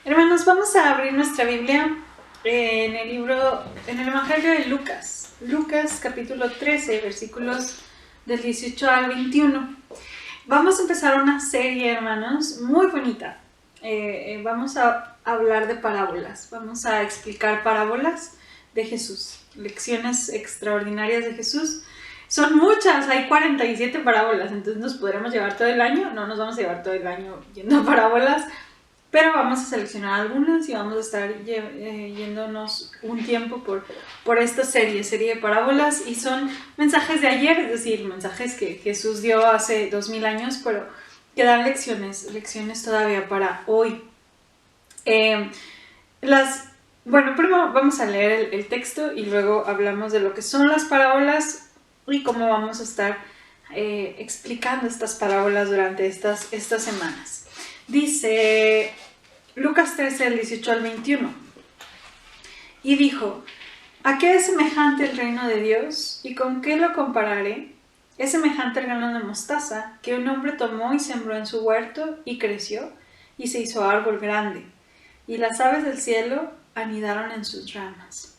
Hermanos, vamos a abrir nuestra Biblia en el Evangelio de Lucas. Lucas capítulo 13, versículos del 18 al 21. Vamos a empezar una serie, hermanos, muy bonita. Vamos a hablar de parábolas. Vamos a explicar parábolas de Jesús. Lecciones extraordinarias de Jesús. Son muchas, hay 47 parábolas, entonces nos podremos llevar todo el año. No nos vamos a llevar todo el año yendo a parábolas, pero vamos a seleccionar algunas y vamos a estar yéndonos un tiempo por esta serie de parábolas, y son mensajes de ayer, es decir, mensajes que Jesús dio hace 2000 años, pero que dan lecciones todavía para hoy. Bueno, primero vamos a leer el texto y luego hablamos de lo que son las parábolas y cómo vamos a estar explicando estas parábolas durante estas semanas. Dice Lucas 13, del 18 al 21. Y dijo: ¿a qué es semejante el reino de Dios? ¿Y con qué lo compararé? Es semejante al grano de mostaza que un hombre tomó y sembró en su huerto, y creció, y se hizo árbol grande, y las aves del cielo anidaron en sus ramas.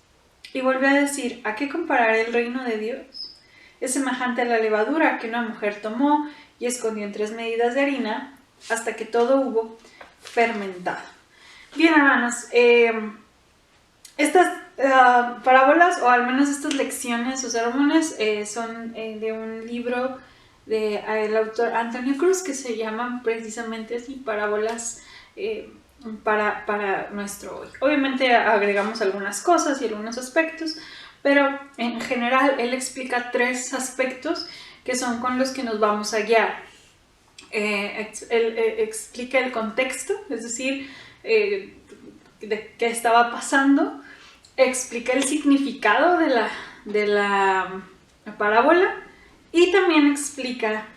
Y volvió a decir: ¿a qué compararé el reino de Dios? Es semejante a la levadura que una mujer tomó y escondió en 3 medidas de harina hasta que todo hubo fermentado. Bien, hermanos, estas parábolas, o al menos estas lecciones o sermones, son de un libro del autor Antonio Cruz, que se llaman precisamente así, parábolas para nuestro hoy. Obviamente agregamos algunas cosas y algunos aspectos, pero en general él explica 3 aspectos que son con los que nos vamos a guiar. Él explica el contexto, es decir, de qué estaba pasando, explica el significado de la parábola, y también explica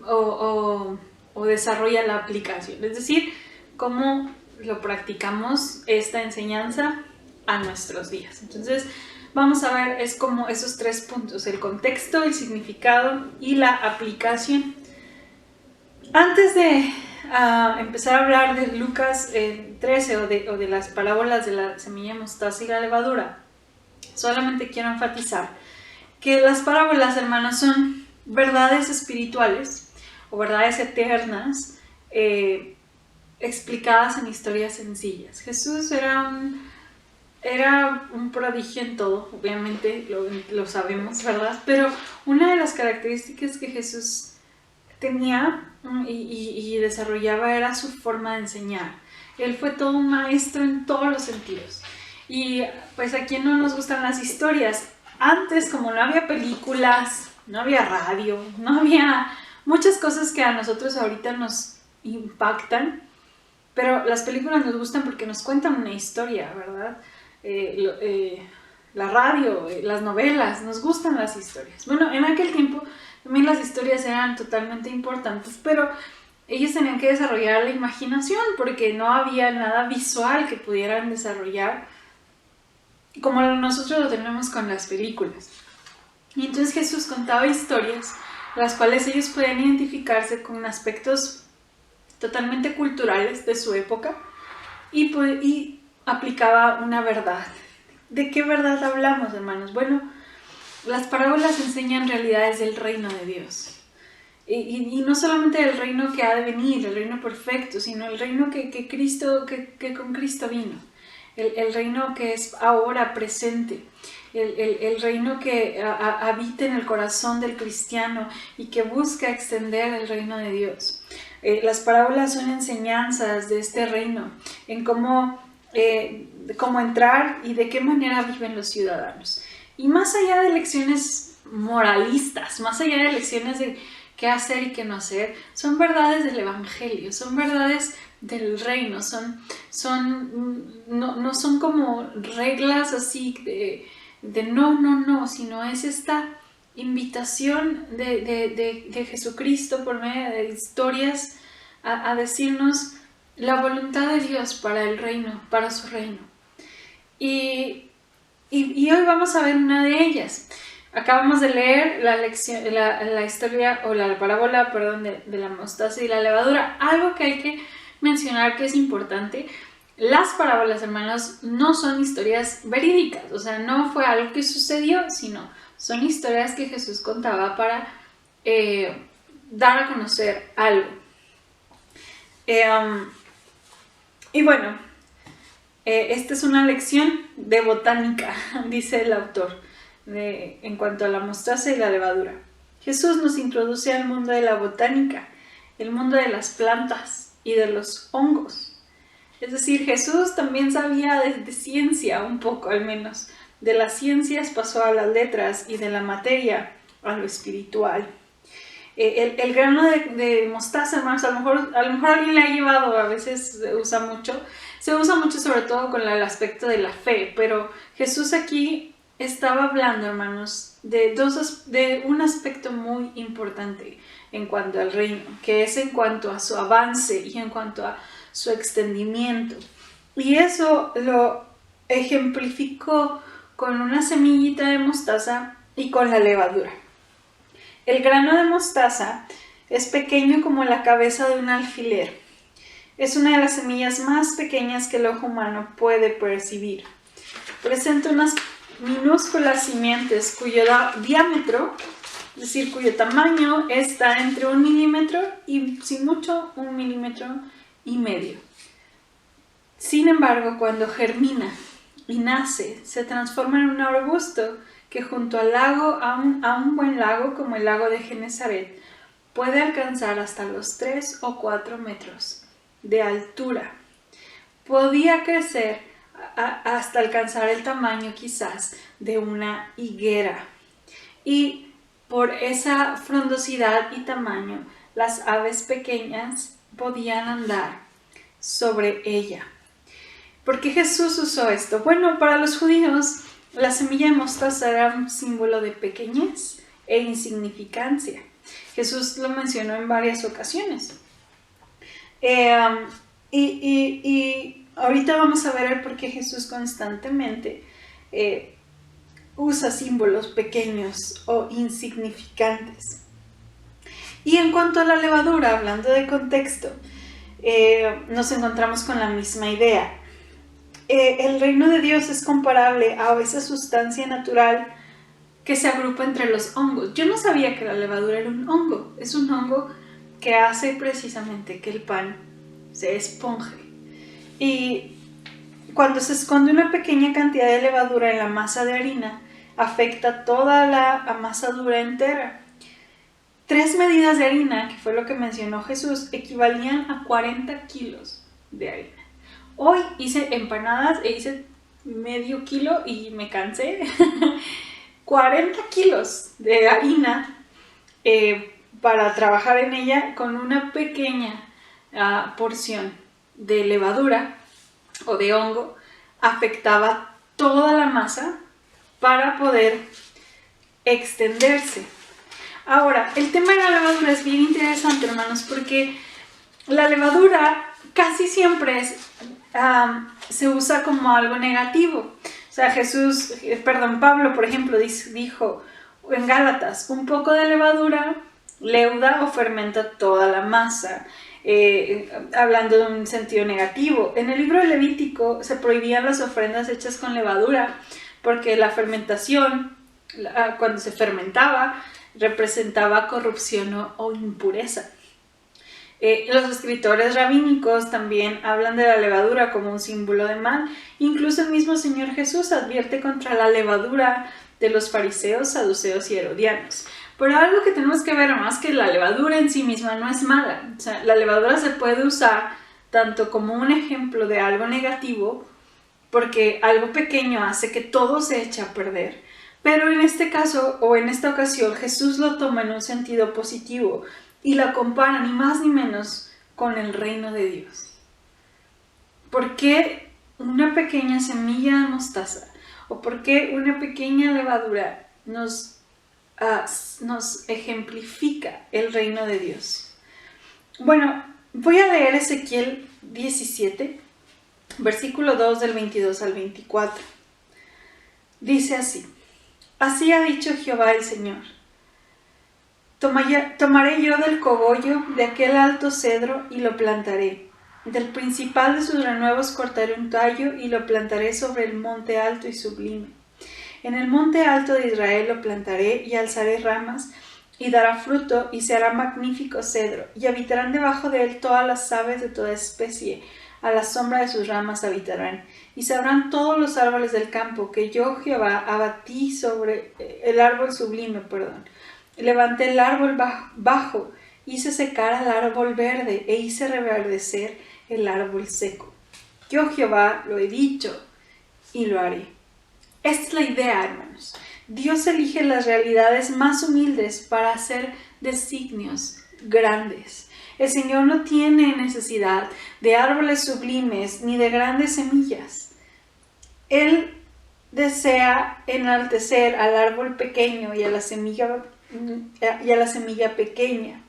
o desarrolla la aplicación, es decir, cómo lo practicamos esta enseñanza a nuestros días. Entonces vamos a ver, es como esos 3 puntos: el contexto, el significado y la aplicación. Antes de empezar a hablar de Lucas 13 o de las parábolas de la semilla de mostaza y la levadura, solamente quiero enfatizar que las parábolas, hermanos, son verdades espirituales o verdades eternas explicadas en historias sencillas. Jesús era un prodigio en todo, obviamente lo sabemos, ¿verdad? Pero una de las características que Jesús tenía y desarrollaba era su forma de enseñar. Él fue todo un maestro en todos los sentidos. Y pues a quien no nos gustan las historias. Antes, como no había películas, no había radio, no había muchas cosas que a nosotros ahorita nos impactan, pero las películas nos gustan porque nos cuentan una historia, ¿verdad? La radio, las novelas, nos gustan las historias. Bueno, en aquel tiempo también las historias eran totalmente importantes, pero ellos tenían que desarrollar la imaginación porque no había nada visual que pudieran desarrollar como nosotros lo tenemos con las películas. Y entonces Jesús contaba historias, las cuales ellos podían identificarse con aspectos totalmente culturales de su época, y aplicaba una verdad. ¿De qué verdad hablamos, hermanos? Bueno, las parábolas enseñan realidades del reino de Dios. Y no solamente el reino que ha de venir, el reino perfecto, sino el reino que con Cristo vino. El reino que es ahora presente. El reino que habita en el corazón del cristiano y que busca extender el reino de Dios. Las parábolas son enseñanzas de este reino, en cómo entrar y de qué manera viven los ciudadanos. Y más allá de lecciones moralistas, más allá de lecciones de qué hacer y qué no hacer, son verdades del evangelio, son verdades del reino, no son como reglas así de no, sino es esta invitación de Jesucristo por medio de historias a decirnos la voluntad de Dios para el reino, para su reino. Y hoy vamos a ver una de ellas. Acabamos de leer la historia o la parábola, de la mostaza y la levadura. Algo que hay que mencionar que es importante. Las parábolas, hermanos, no son historias verídicas, o sea, no fue algo que sucedió, sino son historias que Jesús contaba para dar a conocer algo. Y bueno, esta es una lección de botánica, dice el autor, en cuanto a la mostaza y la levadura. Jesús nos introduce al mundo de la botánica, el mundo de las plantas y de los hongos. Es decir, Jesús también sabía de ciencia, un poco al menos. De las ciencias pasó a las letras y de la materia a lo espiritual. El grano de mostaza, hermanos, a lo mejor alguien le ha llevado, a veces se usa mucho sobre todo con el aspecto de la fe, pero Jesús aquí estaba hablando, hermanos, de un aspecto muy importante en cuanto al reino, que es en cuanto a su avance y en cuanto a su extendimiento. Y eso lo ejemplificó con una semillita de mostaza y con la levadura. El grano de mostaza es pequeño como la cabeza de un alfiler. Es una de las semillas más pequeñas que el ojo humano puede percibir. Presenta unas minúsculas simientes cuyo diámetro, es decir, cuyo tamaño está entre 1 milímetro y, si mucho, 1,5 milímetros. Sin embargo, cuando germina y nace, se transforma en un arbusto que junto al lago, a un buen lago como el lago de Genesaret, puede alcanzar hasta los 3 o 4 metros de altura. Podía crecer hasta alcanzar el tamaño quizás de una higuera. Y por esa frondosidad y tamaño, las aves pequeñas podían andar sobre ella. ¿Por qué Jesús usó esto? Bueno, para los judíos, la semilla de mostaza era un símbolo de pequeñez e insignificancia. Jesús lo mencionó en varias ocasiones. Y ahorita vamos a ver el por qué Jesús constantemente usa símbolos pequeños o insignificantes. Y en cuanto a la levadura, hablando de contexto, nos encontramos con la misma idea. El reino de Dios es comparable a esa sustancia natural que se agrupa entre los hongos. Yo no sabía que la levadura era un hongo. Es un hongo que hace precisamente que el pan se esponje. Y cuando se esconde una pequeña cantidad de levadura en la masa de harina, afecta toda la amasadura entera. 3 medidas de harina, que fue lo que mencionó Jesús, equivalían a 40 kilos de harina. Hoy hice empanadas e hice medio kilo y me cansé. 40 kilos de harina para trabajar en ella con una pequeña porción de levadura o de hongo afectaba toda la masa para poder extenderse. Ahora, el tema de la levadura es bien interesante, hermanos, porque la levadura casi siempre se usa como algo negativo. O sea, Pablo, por ejemplo, dijo en Gálatas, un poco de levadura leuda o fermenta toda la masa, hablando de un sentido negativo. En el libro de Levítico se prohibían las ofrendas hechas con levadura, porque la fermentación, cuando se fermentaba, representaba corrupción o impureza. Los escritores rabínicos también hablan de la levadura como un símbolo de mal. Incluso el mismo Señor Jesús advierte contra la levadura de los fariseos, saduceos y herodianos. Pero algo que tenemos que ver más que la levadura en sí misma no es mala. O sea, la levadura se puede usar tanto como un ejemplo de algo negativo, porque algo pequeño hace que todo se eche a perder. Pero en este caso, o en esta ocasión, Jesús lo toma en un sentido positivo y la compara ni más ni menos con el reino de Dios. ¿Por qué una pequeña semilla de mostaza o por qué una pequeña levadura nos ejemplifica el reino de Dios? Bueno, voy a leer Ezequiel 17, versículo 2 del 22 al 24. Dice así: Así ha dicho Jehová el Señor: Tomaré yo del cogollo de aquel alto cedro y lo plantaré, Del principal de sus renuevos cortaré un tallo y lo plantaré sobre el monte alto y sublime. En el monte alto de Israel lo plantaré y alzaré ramas, y dará fruto, y se hará magnífico cedro, y habitarán debajo de él todas las aves de toda especie, a la sombra de sus ramas habitarán. Y sabrán todos los árboles del campo que yo, Jehová, abatí sobre el árbol sublime, Levanté el árbol bajo, hice secar al árbol verde, e hice reverdecer el árbol seco. Yo, Jehová, lo he dicho, y lo haré. Esta es la idea, hermanos. Dios elige las realidades más humildes para hacer designios grandes. El Señor no tiene necesidad de árboles sublimes ni de grandes semillas. Él desea enaltecer al árbol pequeño y a la semilla pequeña.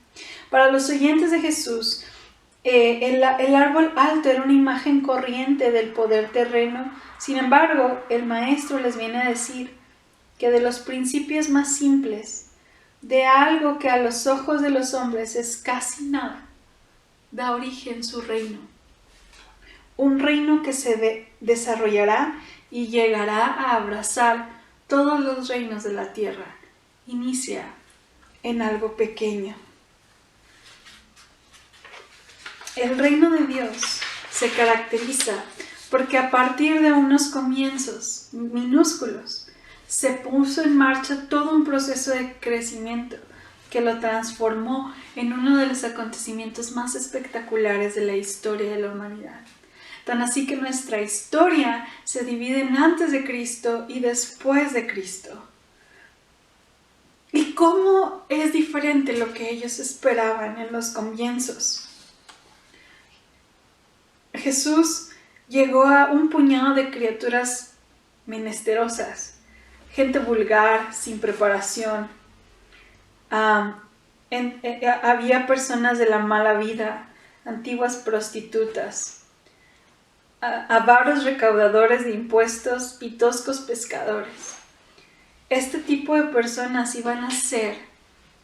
Para los oyentes de Jesús, el árbol alto era una imagen corriente del poder terreno. Sin embargo, el Maestro les viene a decir que de los principios más simples, de algo que a los ojos de los hombres es casi nada, da origen su reino. Un reino que se desarrollará y llegará a abrazar todos los reinos de la tierra. Inicia en algo pequeño. El reino de Dios se caracteriza porque a partir de unos comienzos minúsculos se puso en marcha todo un proceso de crecimiento que lo transformó en uno de los acontecimientos más espectaculares de la historia de la humanidad. Tan así que nuestra historia se divide en antes de Cristo y después de Cristo. ¿Y cómo es diferente lo que ellos esperaban en los comienzos? Jesús llegó a un puñado de criaturas menesterosas, gente vulgar, sin preparación. Había personas de la mala vida, antiguas prostitutas, avaros recaudadores de impuestos y toscos pescadores. Este tipo de personas iban a ser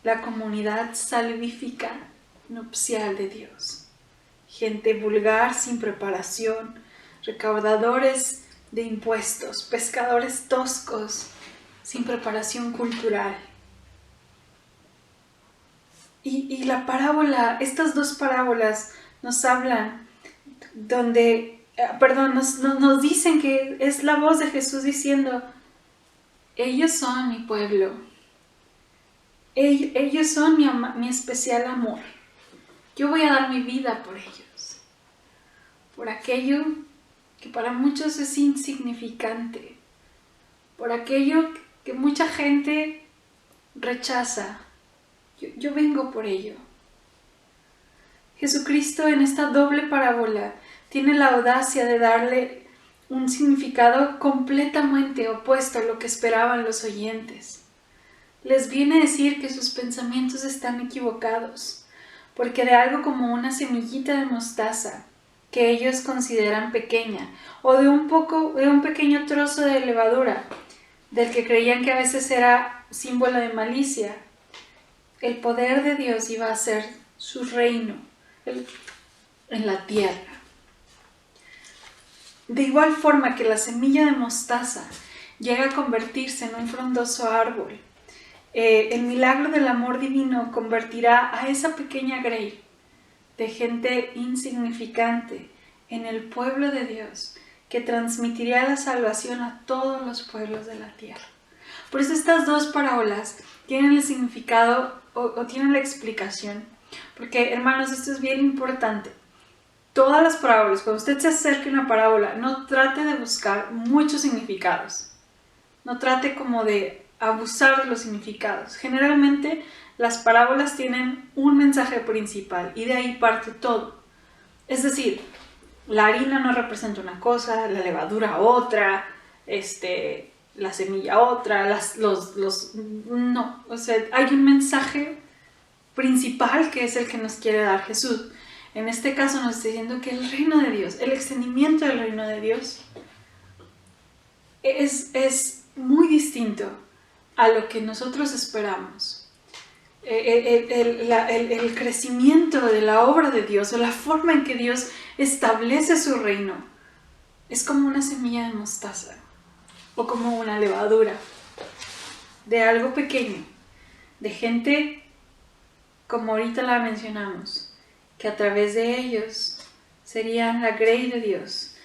la comunidad salvífica nupcial de Dios. Gente vulgar, sin preparación, recaudadores de impuestos, pescadores toscos, sin preparación cultural. Y la parábola, estas dos parábolas nos hablan, nos dicen que es la voz de Jesús diciendo: ellos son mi pueblo, ellos son mi especial amor. Yo voy a dar mi vida por ellos, por aquello que para muchos es insignificante, por aquello que mucha gente rechaza. Yo vengo por ello. Jesucristo en esta doble parábola tiene la audacia de darle un significado completamente opuesto a lo que esperaban los oyentes. Les viene a decir que sus pensamientos están equivocados, porque de algo como una semillita de mostaza, que ellos consideran pequeña, o de un pequeño trozo de levadura, del que creían que a veces era símbolo de malicia, el poder de Dios iba a ser su reino en la tierra. De igual forma que la semilla de mostaza llega a convertirse en un frondoso árbol, el milagro del amor divino convertirá a esa pequeña grey de gente insignificante en el pueblo de Dios, que transmitiría la salvación a todos los pueblos de la tierra. Por eso estas dos parábolas tienen el significado o tienen la explicación, porque, hermanos, esto es bien importante. Todas las parábolas, cuando usted se acerque a una parábola, no trate de buscar muchos significados, no trate como de abusar de los significados. Generalmente las parábolas tienen un mensaje principal y de ahí parte todo. Es decir, la harina no representa una cosa, la levadura otra, la semilla otra, no, o sea, hay un mensaje principal que es el que nos quiere dar Jesús. En este caso nos está diciendo que el reino de Dios, el extendimiento del reino de Dios es muy distinto a lo que nosotros esperamos. el crecimiento de la obra de Dios o la forma en que Dios establece su reino es como una semilla de mostaza o como una levadura de algo pequeño, de gente como ahorita la mencionamos, que a través de ellos serían la grey de Dios,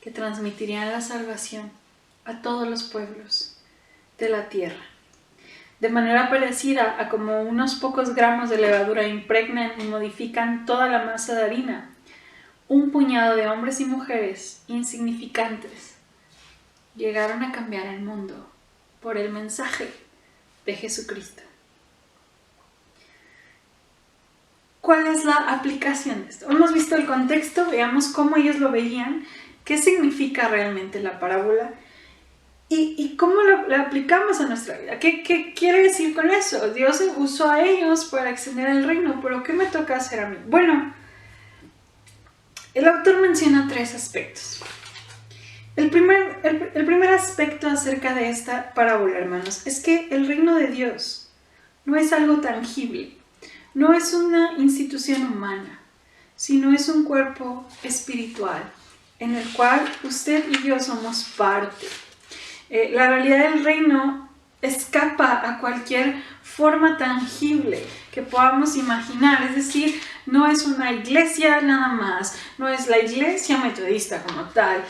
que transmitirían la salvación a todos los pueblos de la tierra. De manera parecida a como unos pocos gramos de levadura impregnan y modifican toda la masa de harina, un puñado de hombres y mujeres insignificantes llegaron a cambiar el mundo por el mensaje de Jesucristo. ¿Cuál es la aplicación de esto? Hemos visto el contexto, veamos cómo ellos lo veían, qué significa realmente la parábola y cómo la aplicamos a nuestra vida. ¿Qué quiere decir con eso? Dios usó a ellos para extender el reino, pero ¿qué me toca hacer a mí? Bueno, el autor menciona 3 aspectos. El primer aspecto acerca de esta parábola, hermanos, es que el reino de Dios no es algo tangible, no es una institución humana, sino es un cuerpo espiritual en el cual usted y yo somos parte. La realidad del reino escapa a cualquier forma tangible que podamos imaginar, es decir, no es una iglesia nada más, no es la iglesia metodista como tal.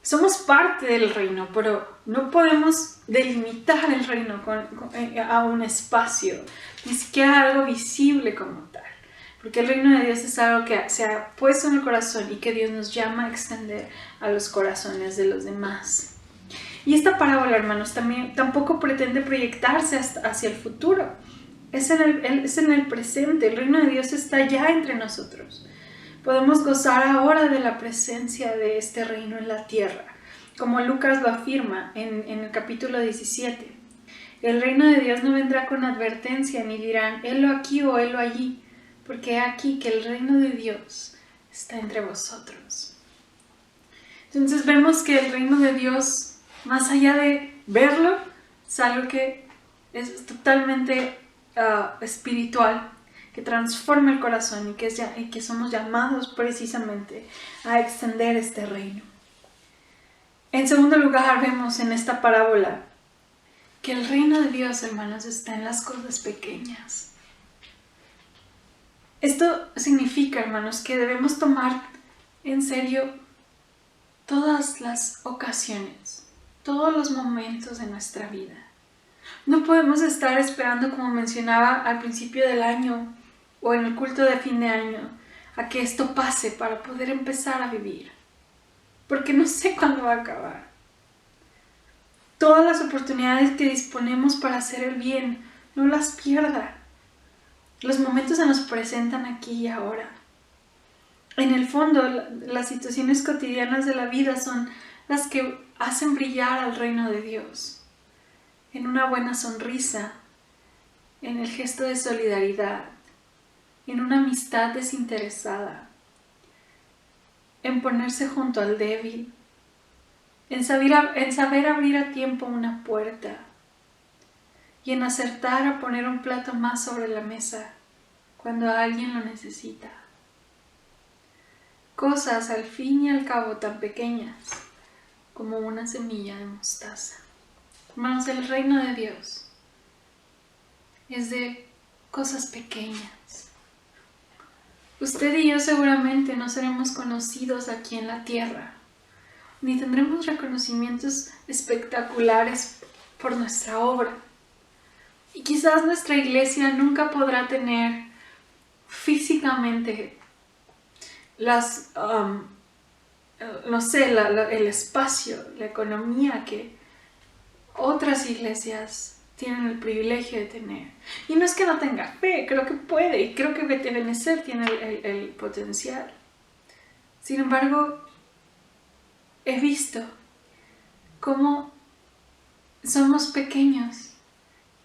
Somos parte del reino, pero no podemos delimitar el reino a un espacio, ni siquiera algo visible como tal. Porque el reino de Dios es algo que se ha puesto en el corazón y que Dios nos llama a extender a los corazones de los demás. Y esta parábola, hermanos, tampoco pretende proyectarse hacia el futuro. Es en el presente. El reino de Dios está ya entre nosotros. Podemos gozar ahora de la presencia de este reino en la tierra, como Lucas lo afirma en el capítulo 17. El reino de Dios no vendrá con advertencia, ni dirán, helo aquí o helo allí, porque he aquí que el reino de Dios está entre vosotros. Entonces vemos que el reino de Dios, más allá de verlo, es algo que es totalmente espiritual, que transforma el corazón y que somos llamados precisamente a extender este reino. En segundo lugar, vemos en esta parábola que el reino de Dios, hermanos, está en las cosas pequeñas. Esto significa, hermanos, que debemos tomar en serio todas las ocasiones, todos los momentos de nuestra vida. No podemos estar esperando, como mencionaba al principio del año o en el culto de fin de año, a que esto pase para poder empezar a vivir, porque no sé cuándo va a acabar. Todas las oportunidades que disponemos para hacer el bien, no las pierda. Los momentos se nos presentan aquí y ahora. En el fondo, las situaciones cotidianas de la vida son las que hacen brillar al reino de Dios. En una buena sonrisa, en el gesto de solidaridad, en una amistad desinteresada, en ponerse junto al débil, en saber abrir a tiempo una puerta y en acertar a poner un plato más sobre la mesa cuando alguien lo necesita. Cosas al fin y al cabo tan pequeñas como una semilla de mostaza. Hermanos, el reino de Dios es de cosas pequeñas. Usted y yo seguramente no seremos conocidos aquí en la tierra, ni tendremos reconocimientos espectaculares por nuestra obra. Y quizás nuestra iglesia nunca podrá tener físicamente el espacio, la economía que otras iglesias tienen el privilegio de tener. Y no es que no tenga fe, creo que puede, y creo que Benecer tiene el potencial. Sin embargo, he visto cómo somos pequeños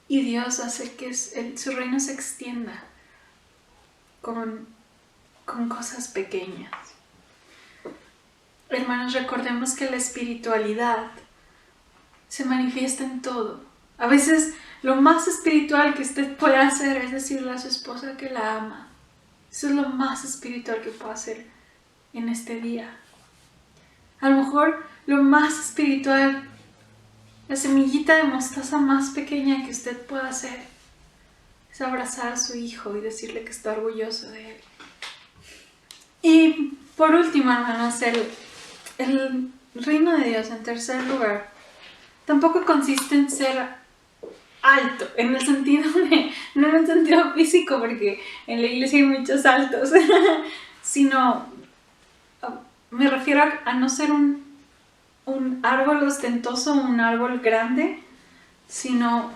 y Dios hace que su reino se extienda con cosas pequeñas. Hermanos, recordemos que la espiritualidad se manifiesta en todo. A veces Lo más espiritual que usted puede hacer es decirle a su esposa que la ama. Eso es lo más espiritual que puede hacer en este día. A lo mejor lo más espiritual, la semillita de mostaza más pequeña que usted pueda hacer, es abrazar a su hijo y decirle que está orgulloso de él. Y por último, hermanos, el reino de Dios, en tercer lugar, tampoco consiste en ser alto, en el sentido no en el sentido físico, porque en la iglesia hay muchos altos, sino me refiero a no ser un árbol ostentoso, un árbol grande, sino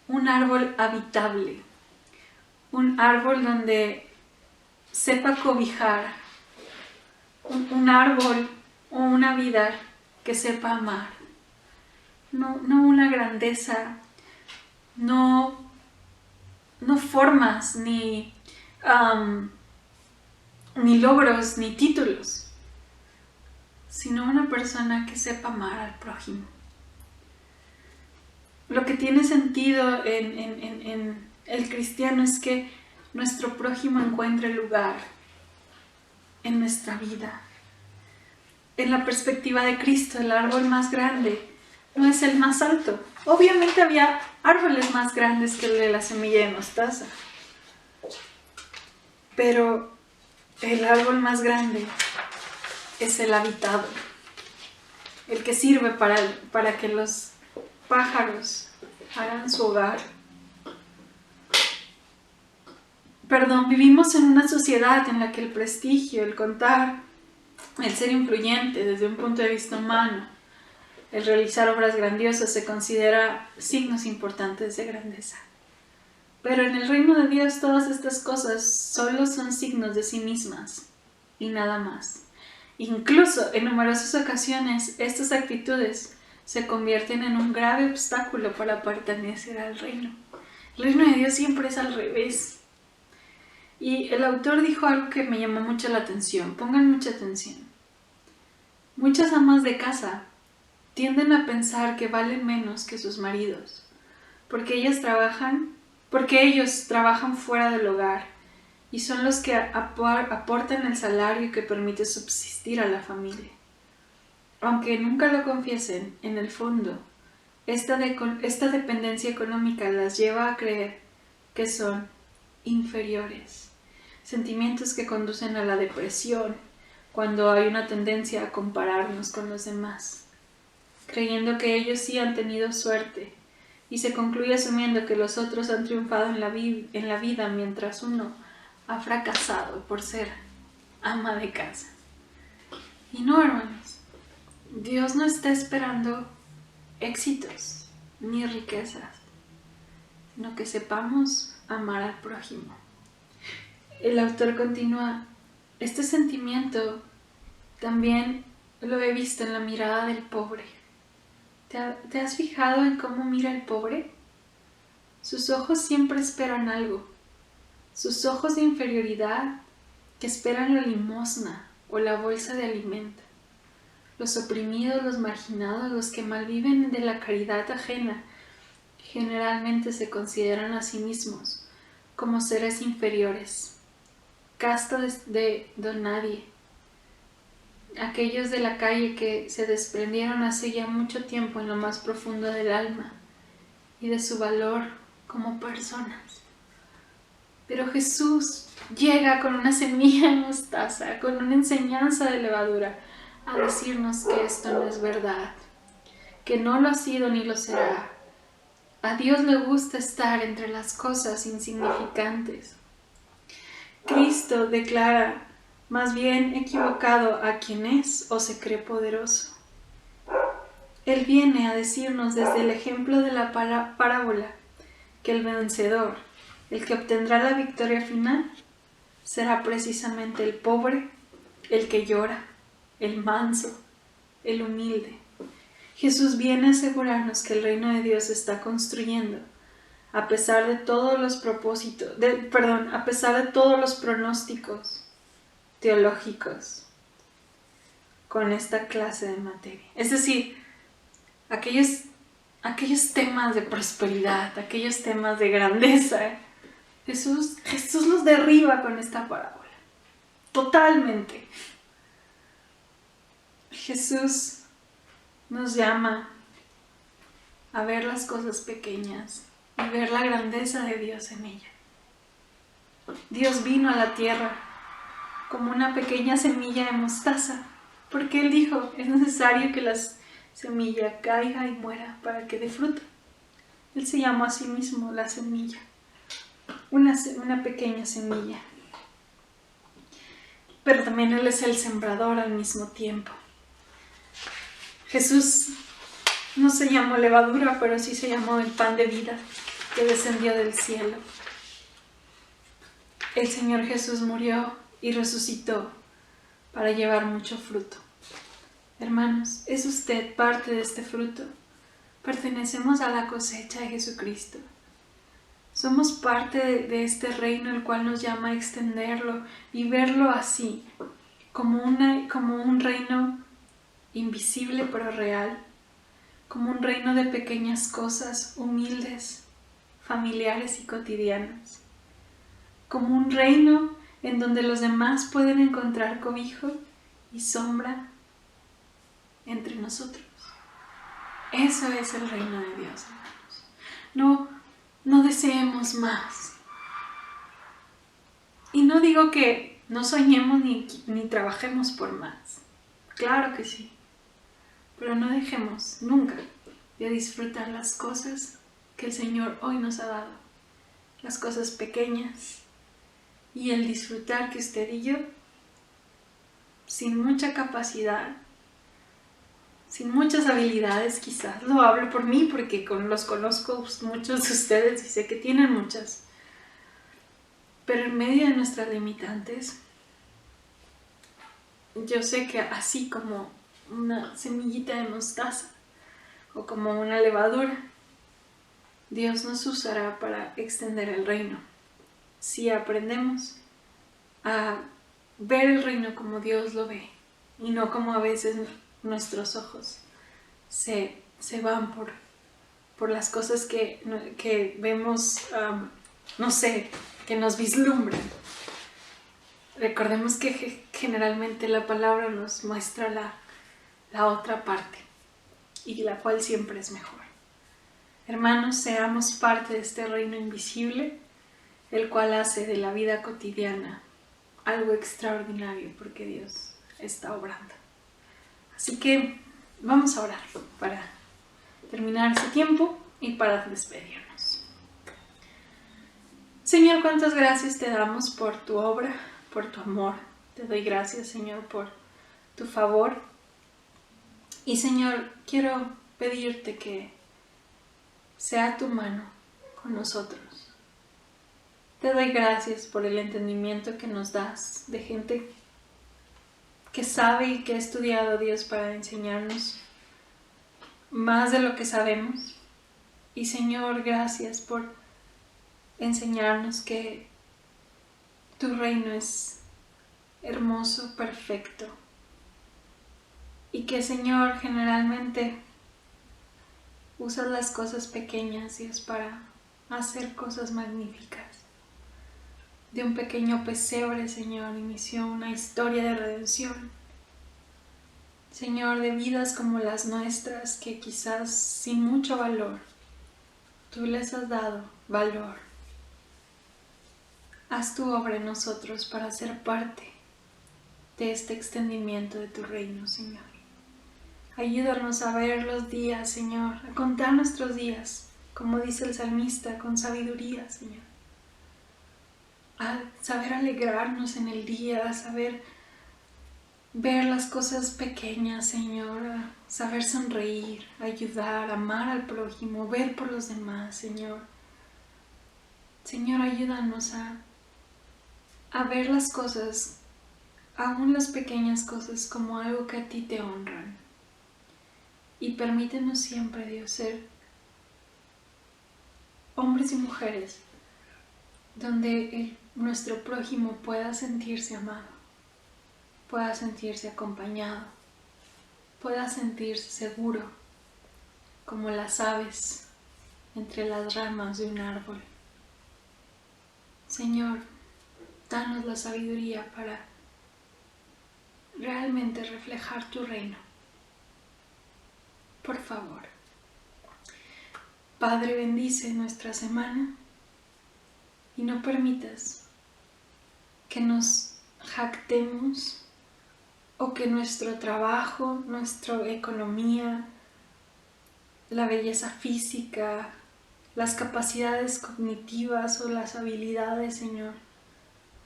un árbol habitable, un árbol donde sepa cobijar, un árbol o una vida que sepa amar, no una grandeza, no formas, ni logros, ni títulos, sino una persona que sepa amar al prójimo. Lo que tiene sentido en el cristiano es que nuestro prójimo encuentre lugar en nuestra vida. En la perspectiva de Cristo, el árbol más grande no es el más alto. Obviamente había árboles más grandes que el de la semilla de mostaza, pero el árbol más grande es el habitado, el que sirve para que los pájaros hagan su hogar. Vivimos en una sociedad en la que el prestigio, el contar, el ser influyente desde un punto de vista humano, el realizar obras grandiosas se considera signos importantes de grandeza. Pero en el reino de Dios todas estas cosas solo son signos de sí mismas y nada más. Incluso en numerosas ocasiones estas actitudes se convierten en un grave obstáculo para pertenecer al reino. El reino de Dios siempre es al revés. Y el autor dijo algo que me llamó mucho la atención. Pongan mucha atención. Muchas amas de casa tienden a pensar que valen menos que sus maridos, porque ellos trabajan fuera del hogar y son los que aportan el salario que permite subsistir a la familia. Aunque nunca lo confiesen, en el fondo, esta dependencia económica las lleva a creer que son inferiores. Sentimientos que conducen a la depresión cuando hay una tendencia a compararnos con los demás, creyendo que ellos sí han tenido suerte, y se concluye asumiendo que los otros han triunfado en la vida mientras uno ha fracasado por ser ama de casa. Y no, hermanos, Dios no está esperando éxitos ni riquezas, sino que sepamos amar al prójimo. El autor continúa: este sentimiento también lo he visto en la mirada del pobre. ¿Te has fijado en cómo mira el pobre? Sus ojos siempre esperan algo. Sus ojos de inferioridad que esperan la limosna o la bolsa de alimento. Los oprimidos, los marginados, los que malviven de la caridad ajena, generalmente se consideran a sí mismos como seres inferiores, casta de don nadie, aquellos de la calle que se desprendieron hace ya mucho tiempo en lo más profundo del alma y de su valor como personas. Pero Jesús llega con una semilla de mostaza, con una enseñanza de levadura, a decirnos que esto no es verdad, que no lo ha sido ni lo será. A Dios le gusta estar entre las cosas insignificantes. Cristo declara más bien equivocado a quien es o se cree poderoso. Él viene a decirnos desde el ejemplo de la parábola que el vencedor, el que obtendrá la victoria final, será precisamente el pobre, el que llora, el manso, el humilde. Jesús viene a asegurarnos que el reino de Dios se está construyendo a pesar de todos los a pesar de todos los pronósticos teológicos con esta clase de materia. Es decir, aquellos aquellos temas de prosperidad, aquellos temas de grandeza, Jesús los derriba con esta parábola. Totalmente. Jesús nos llama a ver las cosas pequeñas y ver la grandeza de Dios en ella. Dios vino a la tierra como una pequeña semilla de mostaza, porque Él dijo, es necesario que la semilla caiga y muera para que dé fruto. Él se llamó a sí mismo la semilla, una pequeña semilla. Pero también Él es el sembrador al mismo tiempo. Jesús no se llamó levadura, pero sí se llamó el pan de vida que descendió del cielo. El Señor Jesús murió y resucitó para llevar mucho fruto. Hermanos, ¿es usted parte de este fruto? Pertenecemos a la cosecha de Jesucristo. Somos parte de este reino el cual nos llama a extenderlo y verlo así, como un reino invisible pero real, como un reino de pequeñas cosas humildes, familiares y cotidianas, como un reino en donde los demás pueden encontrar cobijo y sombra entre nosotros. Eso es el reino de Dios, hermanos. No deseemos más. Y no digo que no soñemos ni trabajemos por más. Claro que sí. Pero no dejemos nunca de disfrutar las cosas que el Señor hoy nos ha dado. Las cosas pequeñas. Y el disfrutar que usted y yo, sin mucha capacidad, sin muchas habilidades quizás, lo hablo por mí porque los conozco muchos de ustedes y sé que tienen muchas, pero en medio de nuestras limitantes, yo sé que así como una semillita de mostaza o como una levadura, Dios nos usará para extender el reino. Si aprendemos a ver el reino como Dios lo ve y no como a veces nuestros ojos se van por las cosas que vemos, no sé, que nos vislumbran. Recordemos que generalmente la palabra nos muestra la otra parte y la cual siempre es mejor. Hermanos, seamos parte de este reino invisible, el cual hace de la vida cotidiana algo extraordinario porque Dios está obrando. Así que vamos a orar para terminar este tiempo y para despedirnos. Señor, cuántas gracias te damos por tu obra, por tu amor. Te doy gracias, Señor, por tu favor. Y Señor, quiero pedirte que sea tu mano con nosotros. Te doy gracias por el entendimiento que nos das de gente que sabe y que ha estudiado, Dios, para enseñarnos más de lo que sabemos. Y Señor, gracias por enseñarnos que tu reino es hermoso, perfecto. Y que, Señor, generalmente usas las cosas pequeñas, Dios, para hacer cosas magníficas. De un pequeño pesebre, Señor, inició una historia de redención. Señor, de vidas como las nuestras, que quizás sin mucho valor, tú les has dado valor. Haz tu obra en nosotros para ser parte de este extendimiento de tu reino, Señor. Ayúdanos a ver los días, Señor, a contar nuestros días, como dice el salmista, con sabiduría, Señor. A saber alegrarnos en el día, a saber ver las cosas pequeñas, Señor, a saber sonreír, ayudar, amar al prójimo, ver por los demás, Señor. Señor, ayúdanos a ver las cosas, aún las pequeñas cosas, como algo que a ti te honran. Y permítenos siempre, Dios, ser hombres y mujeres donde nuestro prójimo pueda sentirse amado, pueda sentirse acompañado, pueda sentirse seguro, como las aves entre las ramas de un árbol. Señor, danos la sabiduría para realmente reflejar tu reino. Por favor. Padre, bendice nuestra semana y no permitas que nos jactemos o que nuestro trabajo, nuestra economía, la belleza física, las capacidades cognitivas o las habilidades, Señor,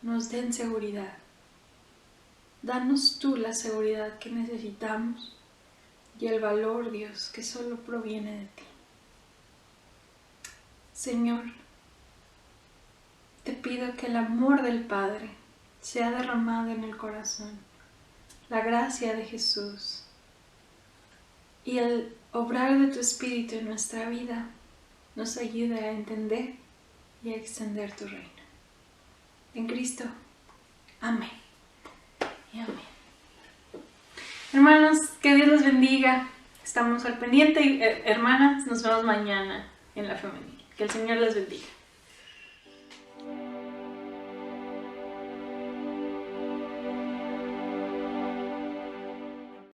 nos den seguridad. Danos tú la seguridad que necesitamos y el valor, Dios, que solo proviene de ti. Señor, te pido que el amor del Padre sea derramado en el corazón, la gracia de Jesús y el obrar de tu Espíritu en nuestra vida nos ayude a entender y a extender tu reino. En Cristo, amén y amén. Hermanos, que Dios los bendiga. Estamos al pendiente y hermanas, nos vemos mañana en la femenil. Que el Señor les bendiga.